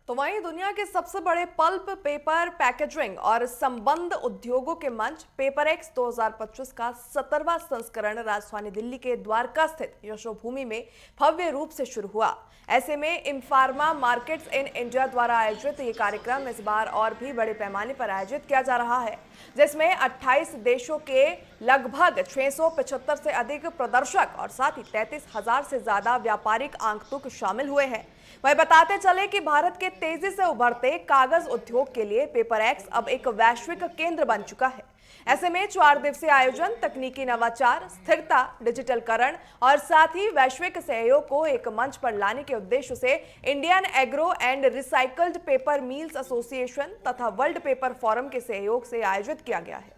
तो वहीं दुनिया के सबसे बड़े पल्प पेपर पैकेजिंग और संबंध उद्योगों के मंच पेपर एक्स 2025 का 17वां संस्करण राजधानी दिल्ली के द्वारका स्थित यशोभूमि में भव्य रूप से शुरू हुआ। ऐसे में इम्फार्मा मार्केट्स इन इंडिया द्वारा आयोजित ये कार्यक्रम इस बार और भी बड़े पैमाने पर आयोजित किया जा रहा है, जिसमें 28 देशों के लगभग 675 से अधिक प्रदर्शक और साथ ही 33,000 से ज्यादा व्यापारिक आगंतुक शामिल हुए हैं। वही बताते चले कि भारत के तेजी से उभरते कागज उद्योग के लिए पेपर एक्स अब एक वैश्विक केंद्र बन चुका है। ऐसे में 4 दिवसीय आयोजन तकनीकी नवाचार, स्थिरता, डिजिटलकरण और साथ ही वैश्विक सहयोग को एक मंच पर लाने के उद्देश्य से Indian agro and recycled paper mills association तथा वर्ल्ड पेपर फोरम के सहयोग से आयोजित किया गया है।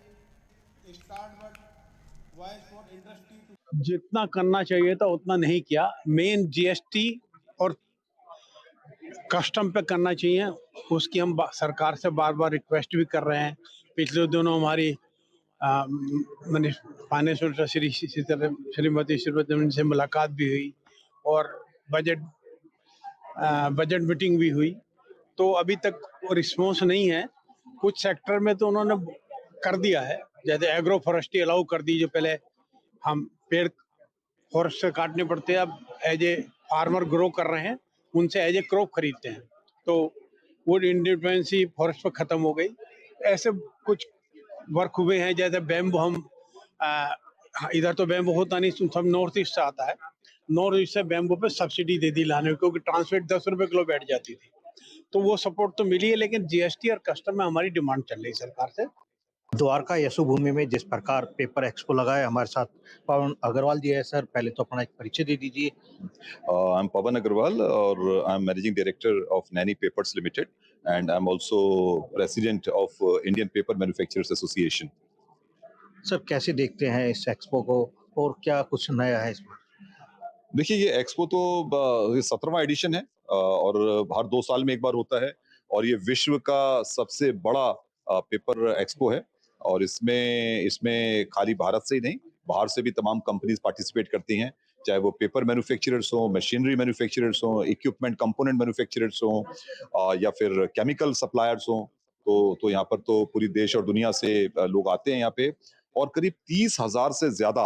जितना करना चाहिए था उतना नहीं किया। मेन जीएसटी और कस्टम पे करना चाहिए, उसकी हम सरकार से बार-बार रिक्वेस्ट भी कर रहे हैं। पिछले दिनों हमारी मैंने फाइनेंस मिनिस्टर श्रीमती सीतारमण से मुलाकात भी हुई और बजट बजट मीटिंग भी हुई, तो अभी तक वो रिस्पॉन्स नहीं है। कुछ सेक्टर में तो उन्होंने कर दिया है, जैसे एग्रो फॉरेस्ट्री अलाउ कर दी, जो पहले हम पेड़ फॉरेस्ट से काटने पड़ते हैं, अब एज ए फार्मर ग्रो कर रहे हैं, उनसे एज ए क्रॉप खरीदते हैं, तो वुड इंडिपेंडेंसी फॉरेस्ट पर खत्म हो गई। ऐसे कुछ वर्क हुए हैं, जैसे बैम्बू हम आ, इधर तो बैम्बू होता नहीं, सब नॉर्थ ईस्ट से आता है। नॉर्थ ईस्ट से बैम्बू पे सब्सिडी दे दी लाने में, क्योंकि ट्रांसपोर्ट 10 रुपए किलो बैठ जाती थी, तो वो सपोर्ट तो मिली है, लेकिन जीएसटी और कस्टम में हमारी डिमांड चल रही है सरकार से। द्वारका यशोभूमि में जिस प्रकार पेपर एक्सपो लगा है, हमारे साथ पवन अग्रवाल जी है। सर, पहले तो अपना एक परिचय दे दीजिए। I'm Pavan Agarwal, or I'm Managing Director of Nani Papers Limited, and I'm also President of Indian Paper Manufacturers Association. Sir, कैसे देखते हैं इस एक्सपो को और क्या कुछ नया है इसमें? देखिए, ये एक्सपो तो ये 17वां एडिशन है और हर 2 साल में एक बार होता है और ये विश्व का सबसे बड़ा पेपर एक्सपो है और इसमें इसमें खाली भारत से ही नहीं, बाहर से भी तमाम कंपनीज पार्टिसिपेट करती हैं, चाहे वो पेपर मैन्युफैक्चरर्स हों, मशीनरी मैन्युफैक्चरर्स हों, इक्विपमेंट कंपोनेंट मैन्युफैक्चरर्स हों या फिर केमिकल सप्लायर्स हों। तो यहाँ पर तो पूरी देश और दुनिया से लोग आते हैं यहाँ पे और करीब 30,000 से ज्यादा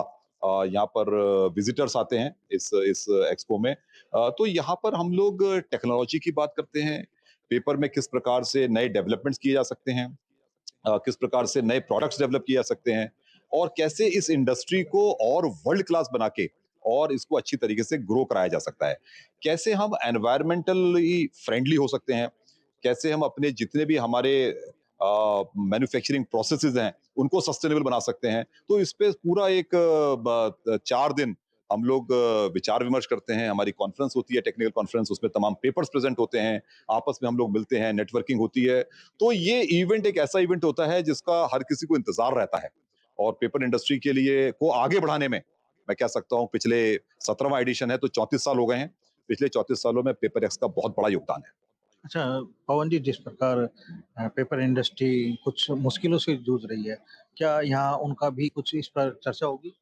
यहाँ पर विजिटर्स आते हैं इस एक्सपो में। तो यहाँ पर हम लोग टेक्नोलॉजी की बात करते हैं, पेपर में किस प्रकार से नए डेवलपमेंट्स किए जा सकते हैं, किस प्रकार से नए प्रोडक्ट्स डेवलप किए जा सकते हैं और कैसे इस इंडस्ट्री को और वर्ल्ड क्लास बना के और इसको अच्छी तरीके से ग्रो कराया जा सकता है। कैसे हम एनवायरमेंटली फ्रेंडली हो सकते हैं, कैसे हम अपने जितने भी हमारे मैन्युफैक्चरिंग प्रोसेसेस हैं उनको सस्टेनेबल बना सकते हैं। तो इस पे पूरा एक 4 दिन हम लोग विचार विमर्श करते हैं, हमारी कॉन्फ्रेंस होती है, टेक्निकल कॉन्फ्रेंस, उसमें तमाम पेपर्स प्रेजेंट होते हैं, आपस में हम लोग मिलते हैं, नेटवर्किंग होती है। तो ये इवेंट एक ऐसा इवेंट होता है जिसका हर किसी को इंतजार रहता है और पेपर इंडस्ट्री के लिए को आगे बढ़ाने में मैं कह सकता हूँ पिछले 17वां एडिशन है तो 34 साल हो गए हैं। पिछले 34 सालों में पेपर एक्स का बहुत बड़ा योगदान है। अच्छा, पवन जी, जिस प्रकार पेपर इंडस्ट्री कुछ मुश्किलों से जूझ रही है, क्या यहाँ उनका भी कुछ इस पर चर्चा होगी?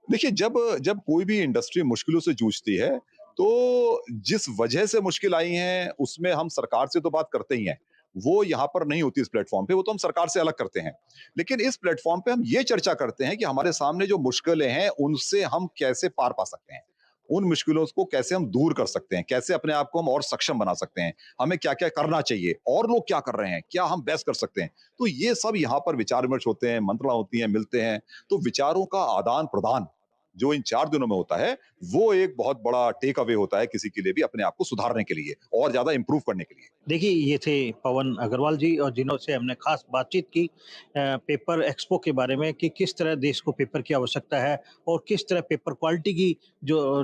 देखिए, जब जब कोई भी इंडस्ट्री मुश्किलों से जूझती है, तो जिस वजह से मुश्किल आई हैं, उसमें हम सरकार से तो बात करते ही हैं। वो यहाँ पर नहीं होती इस प्लेटफ़ॉर्म पे, वो तो हम सरकार से अलग करते हैं। लेकिन इस प्लेटफ़ॉर्म पे हम ये चर्चा करते हैं कि हमारे सामने जो मुश्किलें हैं, उनसे हम कैसे पार पा सकते हैं? उन मुश्किलों को कैसे हम दूर कर सकते हैं? कैसे अपने आप को हम और सक्षम बना सकते हैं? हमें क्या-क्या करना चाहिए? और लोग क्या कर रहे हैं? क्या हम बेस्ट कर सकते हैं? तो ये सब यहाँ पर विचार-विमर्श होते हैं, मंत्रणा होती है, मिलते हैं। तो विचारों का आदान-प्रदान जो इन 4 दिनों में होता है, वो एक बहुत बड़ा टेक अवे होता है किसी के लिए भी अपने आप को सुधारने के लिए और ज़्यादा इम्प्रूव करने के लिए। देखिए, ये थे पवन अग्रवाल जी और जिन्होंने हमने खास बातचीत की पेपर एक्सपो के बारे में कि किस तरह देश को पेपर की आवश्यकता है और किस तरह पेपर क्वालिटी की जो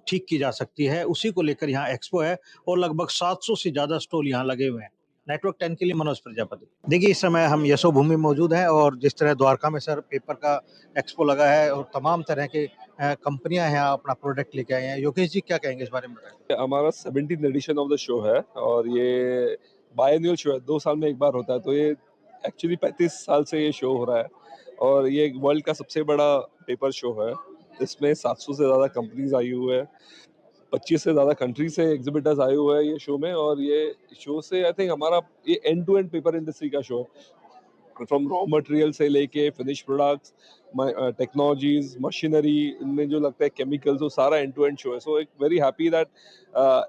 ठीक की जा सकती है, उसी को लेकर यहाँ एक्सपो है और लगभग 700 से ज़्यादा स्टॉल यहाँ लगे हुए हैं। नेटवर्क 10 के लिए मनोज प्रजापति। देखिए, इस समय हम यशोभूमि में मौजूद हैं और जिस तरह द्वारका में सर पेपर का एक्सपो लगा है और तमाम तरह के कंपनियां यहाँ अपना प्रोडक्ट लेके आए हैं। योगेश जी, क्या कहेंगे इस बारे में? बताएं। हमारा 17th addition of the show है और ये बायएनुअल शो है, 2 साल में एक बार होता है। तो ये एक्चुअली 35 साल से ये शो हो रहा है और ये वर्ल्ड का सबसे बड़ा पेपर शो है। इसमें 700 से ज़्यादा कंपनीज आई हुई है 25 से ज़्यादा कंट्री से एग्जिबिटर्स आए हुए हैं ये शो में, और ये शो से आई थिंक हमारा ये end to end paper industry का शो है, फ्रॉम रॉ मटेरियल से लेके फिनिश प्रोडक्ट्स, टेक्नोलॉजीज, मशीनरी, इनमें जो लगता है केमिकल्स, वो सारा एंड टू एंड शो है। सो एक वेरी हैप्पी दैट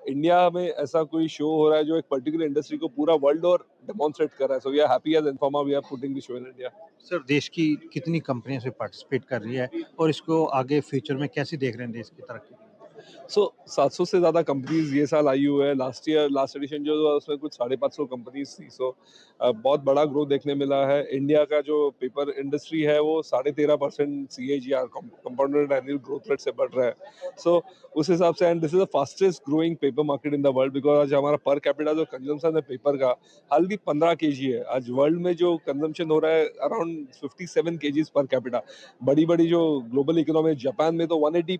इंडिया में ऐसा कोई शो हो रहा है जो एक पर्टिकुलर इंडस्ट्री को पूरा वर्ल्ड और डेमोन्स्ट्रेट कर रहा है। So we are happy as Informa we are putting this show in India. Sir, देश की कितनी कंपनियां इसमें पार्टिसिपेट कर रही है और इसको आगे फ्यूचर में कैसे देख रहे हैं देश की तरक्की? सो 700 से ज़्यादा कंपनीज ये साल आई हुए हैं। लास्ट एडिशन जो हुआ उसमें कुछ 550 कंपनीज थी। सो बहुत बड़ा ग्रोथ देखने मिला है। इंडिया का जो पेपर इंडस्ट्री है वो 13.5% CAGR compounded annual growth rate से बढ़ रहा है। सो उस हिसाब से, and this is the fastest growing paper market in the world, because आज हमारा पर कैपिटा जो कंजम्पशन है पेपर का हाल 15 kg है। आज वर्ल्ड में जो कंजम्पशन हो रहा है अराउंड 57 kgs पर कैपिटा। बड़ी बड़ी जो ग्लोबल इकोनॉमी, जापान में तो 180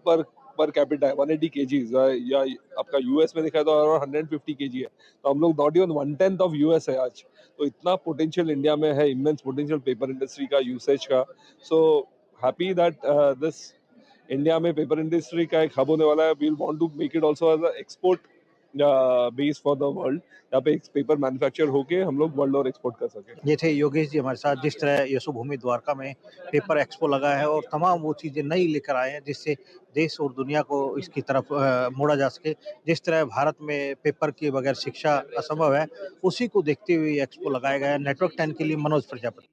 पर कैपिटा है, 180 kgs, या आपका यूएस में देखा है तो अराउंड 150 kg है। तो हम लोग नॉट इवन 1/10 ऑफ यूएस है आज। तो इतना पोटेंशियल इंडिया में है, इमेंस पोटेंशियल पेपर इंडस्ट्री का, यूसेज का। So happy that this India में पेपर इंडस्ट्री का एक हब होने वाला है। We want to make it also as a export base for the world, यहाँ पे पेपर मैन्युफैक्चर होके हम लोग वर्ल्ड और एक्सपोर्ट कर सकें। ये थे योगेश जी हमारे साथ। जिस तरह यशोभूमि द्वारका में पेपर एक्सपो लगा है और तमाम वो चीज़ें नई लेकर आए हैं जिससे देश और दुनिया को इसकी तरफ मोड़ा जा सके। जिस तरह भारत में पेपर के बगैर शिक्षा असंभव है, उसी को देखते हुए ये एक्सपो लगाया गया है। नेटवर्क 10 के लिए मनोज प्रजापति।